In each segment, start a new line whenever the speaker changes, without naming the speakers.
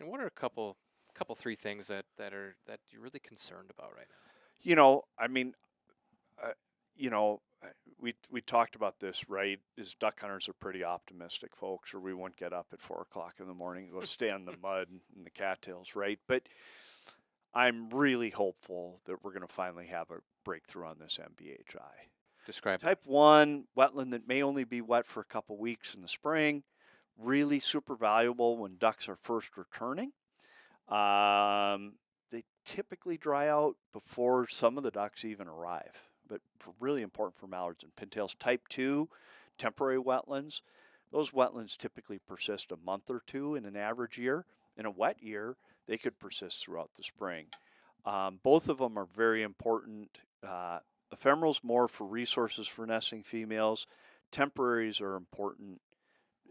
And what are three things that you're really concerned about right now?
You know, I mean, uh, you know, we talked about this, right? Is duck hunters are pretty optimistic folks, or we wouldn't get up at 4 o'clock in the morning and go stay in the mud and the cattails, right? But I'm really hopeful that we're going to finally have a breakthrough on this MBHI.
Describe that.
Type 1 wetland that may only be wet for a couple weeks in the spring, really super valuable when ducks are first returning. They typically dry out before some of the ducks even arrive, but really important for mallards and pintails. Type 2, temporary wetlands. Those wetlands typically persist a month or two in an average year. In a wet year, they could persist throughout the spring. Both of them are very important. Ephemerals more for resources for nesting females. Temporaries are important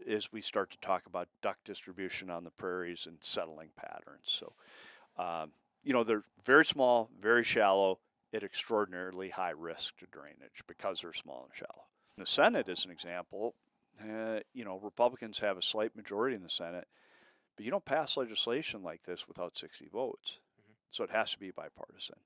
as we start to talk about duck distribution on the prairies and settling patterns. So, they're very small, very shallow, at extraordinarily high risk to drainage because they're small and shallow. In the Senate, as an example, Republicans have a slight majority in the Senate, but you don't pass legislation like this without 60 votes. So it has to be bipartisan.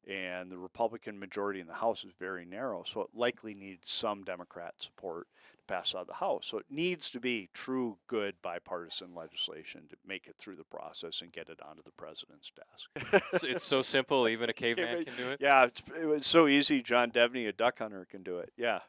And the Republican majority in the House is very narrow, so it likely needs some Democrat support to pass out of the House. So it needs to be true, good bipartisan legislation to make it through the process and get it onto the president's desk.
It's so simple, even a caveman can do it.
Yeah, it was so easy. John Devney, a duck hunter, can do it. Yeah.